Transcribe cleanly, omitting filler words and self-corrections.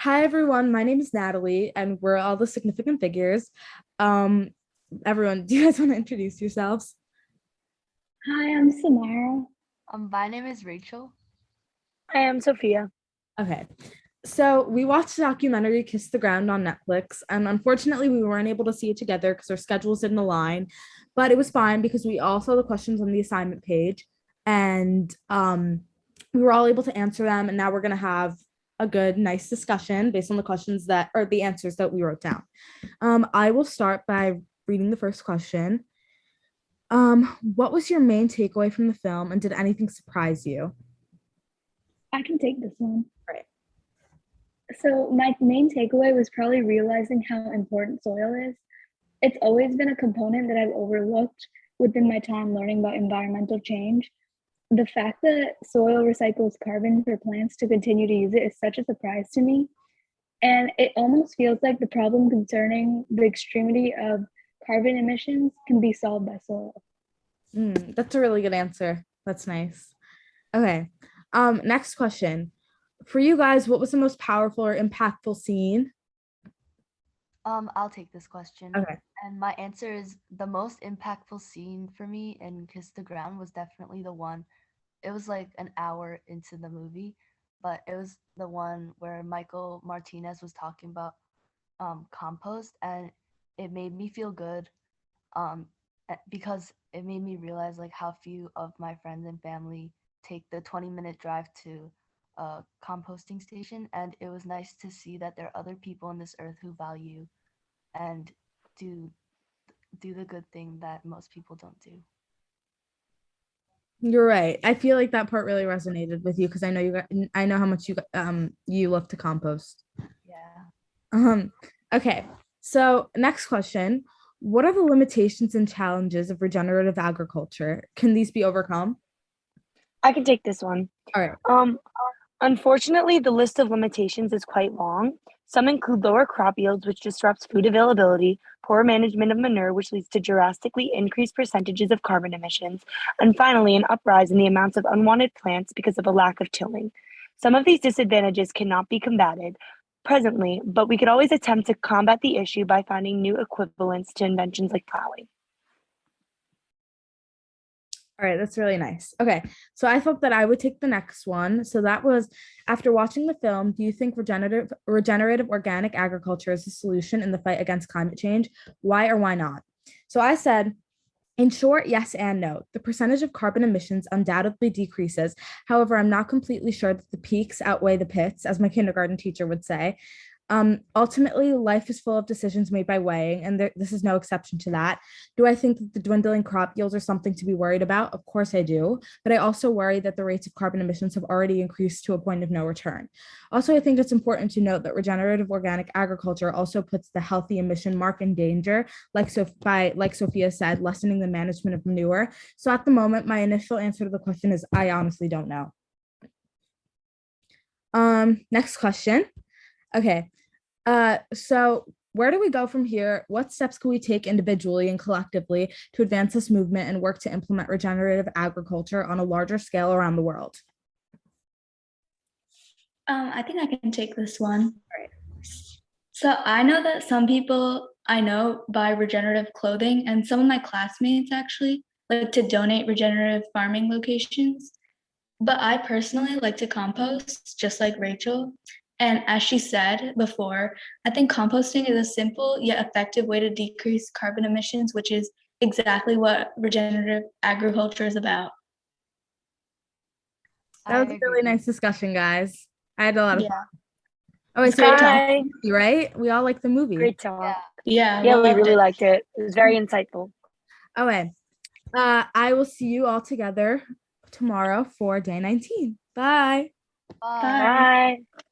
Hi everyone, my name is Natalie, and we're all the significant figures. Um, Everyone, do you guys want to introduce yourselves? Hi, I'm Samara. My name is Rachel. I am Sophia. Okay, so we watched the documentary Kiss the Ground on Netflix, and unfortunately, we weren't able to see it together because our schedules didn't align. But it was fine because we all saw the questions on the assignment page, and we were all able to answer them. And now we're gonna have a good, nice discussion based on the questions that or the answers that we wrote down. I will start by reading the first question. What was your main takeaway from the film, and did anything surprise you? I can take this one. Right. So, my main takeaway was probably realizing how important soil is. It's always been a component that I've overlooked within my time learning about environmental change. The fact that soil recycles carbon for plants to continue to use it is such a surprise to me. And it almost feels like the problem concerning the extremity of carbon emissions can be solved by soil. That's a really good answer. That's nice. Okay. Next question. For you guys, what was the most powerful or impactful scene? I'll take this question. Okay. And my answer is the most impactful scene for me in Kiss the Ground was definitely the one. It was like an hour into the movie, but it was the one where Michael Martinez was talking about compost, and it made me feel good because it made me realize like how few of my friends and family take the 20-minute drive to a composting station, and it was nice to see that there are other people on this earth who value and do do the good thing that most people don't do. You're right. I feel like that part really resonated with you because I know I know how much you love to compost. Yeah. Um, okay. So next question. What are the limitations and challenges of regenerative agriculture? Can these be overcome? I can take this one. All right. Um, Unfortunately, the list of limitations is quite long. Some include lower crop yields, which disrupts food availability, poor management of manure, which leads to drastically increased percentages of carbon emissions, and finally, an uprise in the amounts of unwanted plants because of a lack of tilling. Some of these disadvantages cannot be combated presently, but we could always attempt to combat the issue by finding new equivalents to inventions like plowing. All right, that's really nice. Okay, so I thought that I would take the next one. So that was after watching the film, do you think regenerative organic agriculture is the solution in the fight against climate change? Why or why not? So I said, in short, yes and no. The percentage of carbon emissions undoubtedly decreases. However, I'm not completely sure that the peaks outweigh the pits, as my kindergarten teacher would say. Ultimately, life is full of decisions made by weighing, and this is no exception to that. Do I think that the dwindling crop yields are something to be worried about? Of course I do, but I also worry that the rates of carbon emissions have already increased to a point of no return. Also, I think it's important to note that regenerative organic agriculture also puts the healthy emission mark in danger, like Sophia said, lessening the management of manure. So at the moment, my initial answer to the question is I honestly don't know. Next question. Okay. So where do we go from here? What steps can we take individually and collectively to advance this movement and work to implement regenerative agriculture on a larger scale around the world? I think I can take this one. So I know that some people I know buy regenerative clothing, and some of my classmates actually like to donate regenerative farming locations. But I personally like to compost, just like Rachel. And as she said before, I think composting is a simple yet effective way to decrease carbon emissions, which is exactly what regenerative agriculture is about. That I was a really agree. nice discussion, guys. I had a lot of fun. Yeah, Oh, wait, it's so you great like talk. Bye. the movie, right? We all like the movie. Great talk. Yeah. Yeah, Yeah, we loved really it. liked it. It was very insightful. Oh, wait. I will see you all together tomorrow for day 19. Bye. Bye. Bye. Bye.